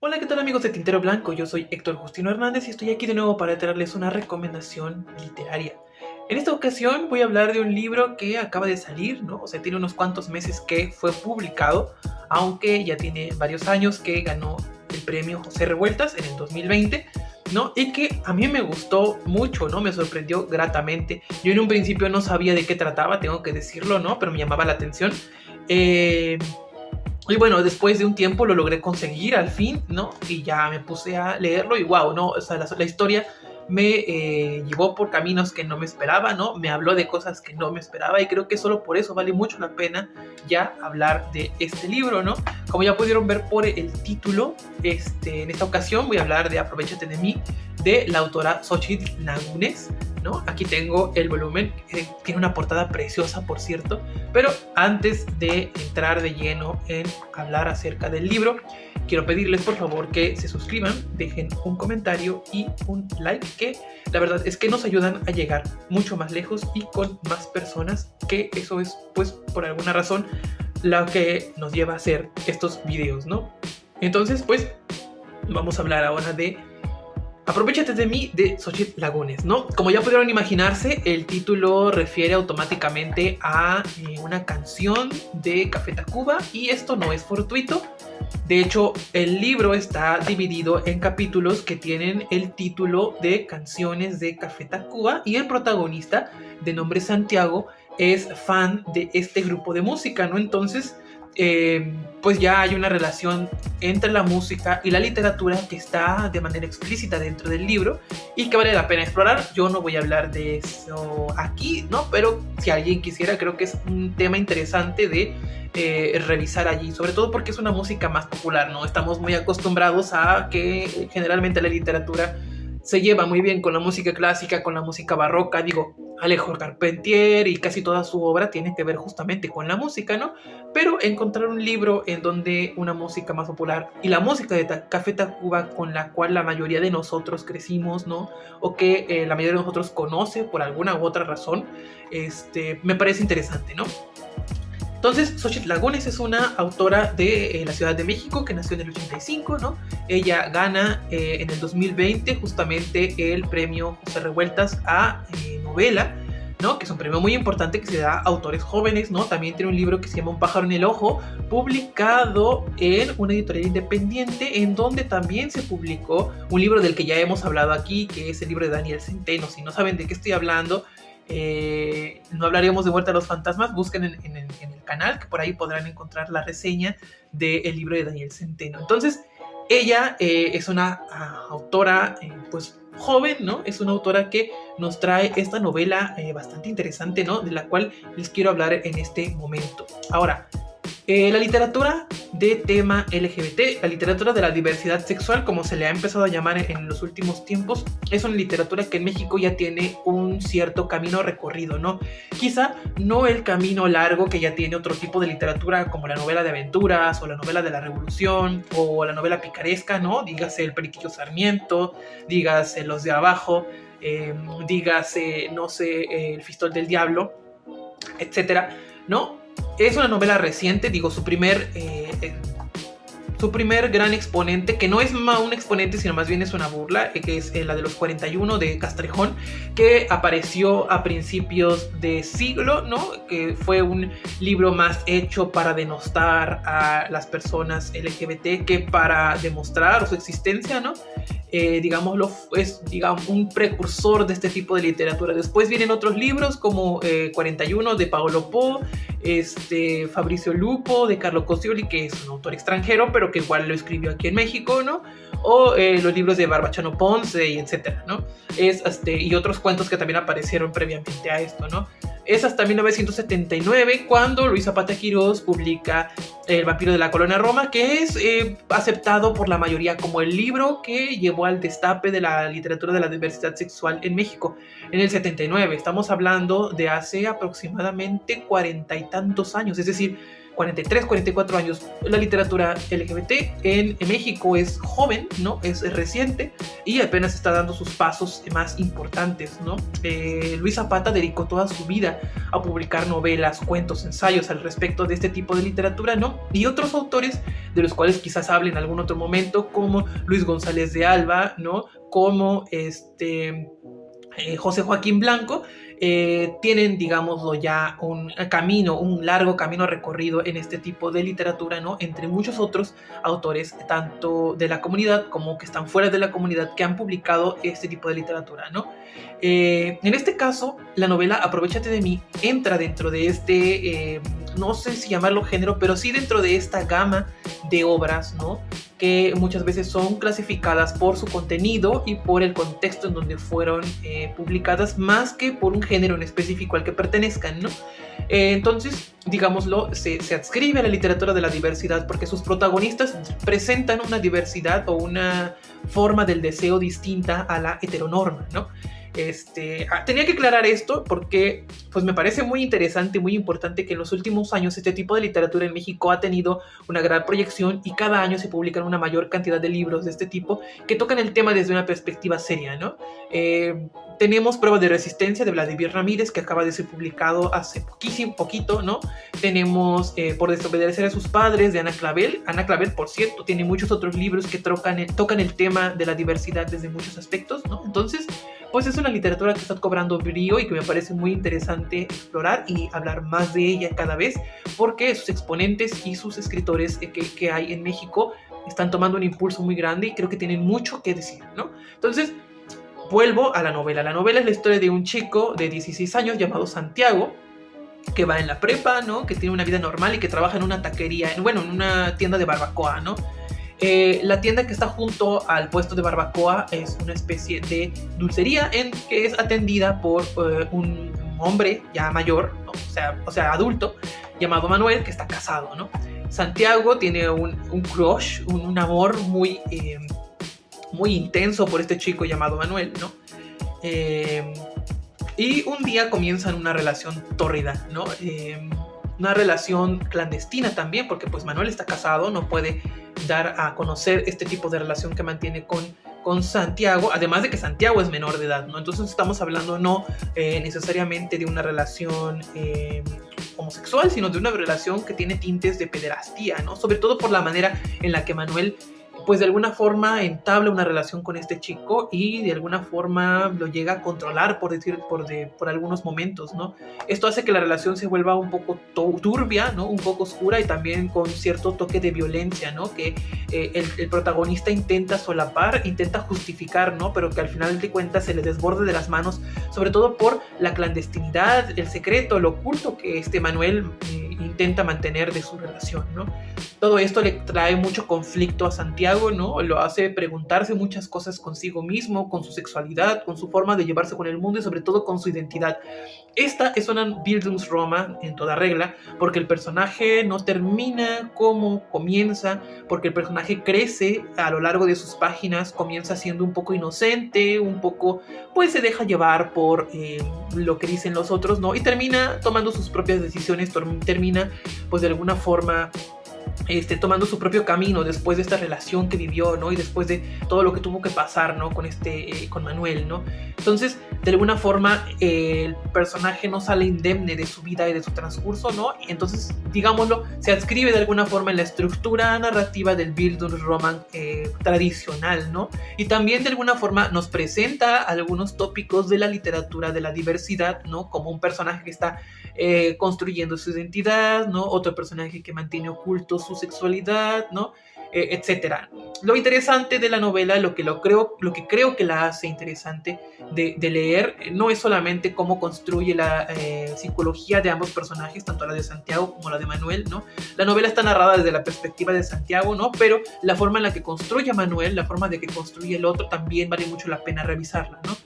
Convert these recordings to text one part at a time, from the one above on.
Hola, ¿qué tal amigos de Tintero Blanco? Yo soy Héctor Justino Hernández y estoy aquí de nuevo para traerles una recomendación literaria. En esta ocasión voy a hablar de un libro que acaba de salir, ¿no? O sea, tiene unos cuantos meses que fue publicado, aunque ya tiene varios años que ganó el premio José Revueltas en el 2020, ¿no? Y que a mí me gustó mucho, ¿no? Me sorprendió gratamente. Yo en un principio no sabía de qué trataba, tengo que decirlo, ¿no? Pero me llamaba la atención. Eh, y bueno, después de un tiempo lo logré conseguir al fin, ¿no? Y ya me puse a leerlo y wow, ¿no? O sea, la historia me llevó por caminos que no me esperaba, ¿no? Me habló de cosas que no me esperaba y creo que solo por eso vale mucho la pena ya hablar de este libro, ¿no? Como ya pudieron ver por el título, en esta ocasión voy a hablar de Aprovechate de mí, de la autora Xochitl Lagunes, ¿no? Aquí tengo el volumen, tiene una portada preciosa, por cierto, pero antes de entrar de lleno en hablar acerca del libro, quiero pedirles por favor que se suscriban, dejen un comentario y un like, que la verdad es que nos ayudan a llegar mucho más lejos y con más personas, que eso es, pues, por alguna razón, lo que nos lleva a hacer estos videos, ¿no? Entonces, pues, vamos a hablar ahora de Aprovechate de mí, de Xochitl Lagunes, ¿no? Como ya pudieron imaginarse, el título refiere automáticamente a una canción de Café Tacuba, y esto no es fortuito. De hecho, el libro está dividido en capítulos que tienen el título de Canciones de Café Tacuba, y el protagonista, de nombre Santiago, es fan de este grupo de música, ¿no? Entonces, pues ya hay una relación entre la música y la literatura que está de manera explícita dentro del libro y que vale la pena explorar. Yo no voy a hablar de eso aquí, ¿no? Pero si alguien quisiera, creo que es un tema interesante de revisar allí, sobre todo porque es una música más popular, ¿no? Estamos muy acostumbrados a que generalmente la literatura se lleva muy bien con la música clásica, con la música barroca. Digo, Alejo Carpentier y casi toda su obra tiene que ver justamente con la música, ¿no? Pero encontrar un libro en donde una música más popular y la música de Café Tacuba, con la cual la mayoría de nosotros crecimos, ¿no? O que la mayoría de nosotros conoce por alguna u otra razón, me parece interesante, ¿no? Entonces, Xochitl Lagunes es una autora de la Ciudad de México que nació en el 85, ¿no? Ella gana en el 2020 justamente el premio José Revueltas a novela, ¿no? Que es un premio muy importante que se da a autores jóvenes, ¿no? También tiene un libro que se llama Un pájaro en el ojo, publicado en una editorial independiente, en donde también se publicó un libro del que ya hemos hablado aquí, que es el libro de Daniel Centeno. Si no saben de qué estoy hablando, no hablaríamos de Muerte a los Fantasmas, busquen en el canal, que por ahí podrán encontrar la reseña del libro de Daniel Centeno. Entonces, ella es una autora, pues, joven, ¿no? Es una autora que nos trae esta novela bastante interesante, ¿no? De la cual les quiero hablar en este momento. Ahora, la literatura de tema LGBT, la literatura de la diversidad sexual, como se le ha empezado a llamar en los últimos tiempos, es una literatura que en México ya tiene un cierto camino recorrido, ¿no? Quizá no el camino largo que ya tiene otro tipo de literatura, como la novela de aventuras, o la novela de la revolución, o la novela picaresca, ¿no? Dígase El Periquillo Sarmiento, dígase Los de Abajo, dígase, no sé, El Fistol del Diablo, etcétera, ¿no? Es una novela reciente, digo, su primer gran exponente, que no es un exponente, sino más bien es una burla, que es la de los 41 de Castrejón, que apareció a principios de siglo, ¿no? Que fue un libro más hecho para denostar a las personas LGBT que para demostrar su existencia, ¿no? Digámoslo, es, digamos, un precursor de este tipo de literatura. Después vienen otros libros como 41 de Paolo Po, Fabricio Lupo de Carlo Cosioli, que es un autor extranjero, pero que igual lo escribió aquí en México, ¿no? O los libros de Barbachano Ponce, y etcétera, ¿no? Y otros cuentos que también aparecieron previamente a esto, ¿no? Es hasta 1979 cuando Luis Zapata Quirós publica El vampiro de la colonia Roma, que es aceptado por la mayoría como el libro que llevó al destape de la literatura de la diversidad sexual en México en el 79. Estamos hablando de hace aproximadamente 40 y tantos años, es decir, 43, 44 años. La literatura LGBT en México es joven, ¿no? Es reciente y apenas está dando sus pasos más importantes, ¿no? Luis Zapata dedicó toda su vida a publicar novelas, cuentos, ensayos al respecto de este tipo de literatura, ¿no? Y otros autores de los cuales quizás hable en algún otro momento, como Luis González de Alba, ¿no? Como José Joaquín Blanco, tienen, digámoslo ya, un largo camino recorrido en este tipo de literatura, ¿no? Entre muchos otros autores, tanto de la comunidad como que están fuera de la comunidad, que han publicado este tipo de literatura, ¿no? En este caso, la novela Aprovechate de mí entra dentro de este, no sé si llamarlo género, pero sí dentro de esta gama de obras, ¿no? Que muchas veces son clasificadas por su contenido y por el contexto en donde fueron publicadas, más que por un género en específico al que pertenezcan, ¿no? Entonces, digámoslo, se adscribe a la literatura de la diversidad porque sus protagonistas presentan una diversidad o una forma del deseo distinta a la heteronorma, ¿no? Tenía que aclarar esto porque pues me parece muy interesante y muy importante que en los últimos años este tipo de literatura en México ha tenido una gran proyección y cada año se publican una mayor cantidad de libros de este tipo que tocan el tema desde una perspectiva seria, ¿no? Tenemos Pruebas de Resistencia de Vladimir Ramírez, que acaba de ser publicado hace poquito, ¿no? Tenemos Por desobedecer a sus padres, de Ana Clavel. Ana Clavel, por cierto, tiene muchos otros libros que tocan el tema de la diversidad desde muchos aspectos, ¿no? Entonces, pues es una literatura que está cobrando brío y que me parece muy interesante explorar y hablar más de ella cada vez, porque sus exponentes y sus escritores que hay en México están tomando un impulso muy grande y creo que tienen mucho que decir, ¿no? Entonces, vuelvo a la novela. La novela es la historia de un chico de 16 años llamado Santiago, que va en la prepa, ¿no? Que tiene una vida normal y que trabaja en una taquería, en una tienda de barbacoa, ¿no? La tienda que está junto al puesto de barbacoa es una especie de dulcería que es atendida por un hombre ya mayor, ¿no? o sea, adulto, llamado Manuel, que está casado, ¿no? Santiago tiene un crush, un amor muy intenso por este chico llamado Manuel, ¿no? Y un día comienzan una relación tórrida, ¿no? Una relación clandestina también, porque pues Manuel está casado, no puede dar a conocer este tipo de relación que mantiene con Santiago, además de que Santiago es menor de edad, ¿no? Entonces estamos hablando no necesariamente de una relación homosexual, sino de una relación que tiene tintes de pederastía, ¿no? Sobre todo por la manera en la que Manuel pues de alguna forma entabla una relación con este chico y de alguna forma lo llega a controlar, por algunos momentos, ¿no? Esto hace que la relación se vuelva un poco turbia, ¿no? Un poco oscura y también con cierto toque de violencia, ¿no? Que el protagonista intenta solapar, intenta justificar, ¿no? Pero que al final de cuentas se le desborde de las manos, sobre todo por la clandestinidad, el secreto, lo oculto que Manuel intenta mantener de su relación, ¿no? Todo esto le trae mucho conflicto a Santiago, ¿no? Lo hace preguntarse muchas cosas consigo mismo, con su sexualidad, con su forma de llevarse con el mundo y sobre todo con su identidad. Esta es una Bildungsroman en toda regla, porque el personaje no termina como comienza, porque el personaje crece a lo largo de sus páginas, comienza siendo un poco inocente, un poco, pues se deja llevar por lo que dicen los otros, ¿no? Y termina tomando sus propias decisiones, termina, pues de alguna forma tomando su propio camino después de esta relación que vivió, ¿no? Y después de todo lo que tuvo que pasar, ¿no? Con Manuel, ¿no? Entonces, de alguna forma, el personaje no sale indemne de su vida y de su transcurso, ¿no? Y entonces, digámoslo, se adscribe de alguna forma en la estructura narrativa del Bildungsroman tradicional, ¿no? Y también de alguna forma nos presenta algunos tópicos de la literatura de la diversidad, ¿no? Como un personaje que está construyendo su identidad, ¿no? Otro personaje que mantiene oculto su sexualidad, ¿no? Etcétera. Lo interesante de la novela, lo que creo que la hace interesante de leer, no es solamente cómo construye la psicología de ambos personajes, tanto la de Santiago como la de Manuel, ¿no? La novela está narrada desde la perspectiva de Santiago, ¿no? Pero la forma en la que construye a Manuel, la forma de que construye el otro, también vale mucho la pena revisarla, ¿no?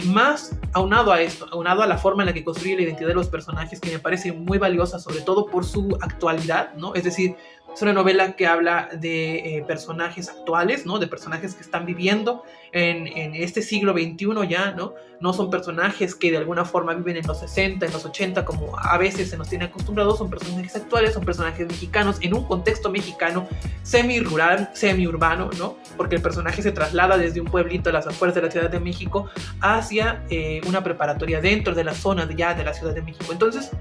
Más aunado a esto, aunado a la forma en la que construye la identidad de los personajes, que me parece muy valiosa, sobre todo por su actualidad, ¿no? Es decir, Es una novela que habla de personajes actuales, ¿no? De personajes que están viviendo en este siglo XXI ya, ¿no? No son personajes que de alguna forma viven en los 60, en los 80, como a veces se nos tiene acostumbrados. Son personajes actuales, son personajes mexicanos, en un contexto mexicano semi-rural, semi-urbano, ¿no? Porque el personaje se traslada desde un pueblito a las afueras de la Ciudad de México hacia una preparatoria dentro de la zona ya de la Ciudad de México. Entonces,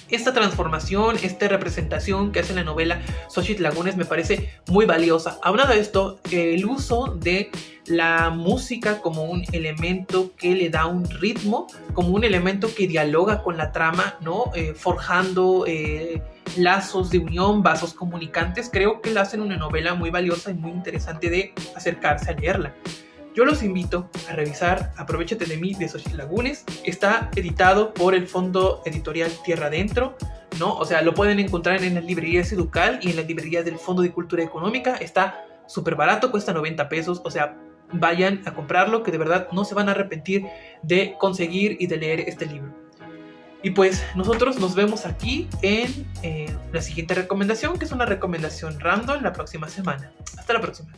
esta transformación, esta representación que hace la novela Xochitl Lagunes me parece muy valiosa. Hablando de esto, el uso de la música como un elemento que le da un ritmo, como un elemento que dialoga con la trama, ¿no? Forjando lazos de unión, vasos comunicantes, creo que la hacen una novela muy valiosa y muy interesante de acercarse a leerla. Yo los invito a revisar Aprovechate de mí de Xochitl Lagunes. Está editado por el Fondo Editorial Tierra Adentro, ¿no? O sea, lo pueden encontrar en las librerías Educal y en las librerías del Fondo de Cultura Económica. Está súper barato, cuesta 90 pesos. O sea, vayan a comprarlo, que de verdad no se van a arrepentir de conseguir y de leer este libro. Y pues nosotros nos vemos aquí en la siguiente recomendación, que es una recomendación random la próxima semana. Hasta la próxima.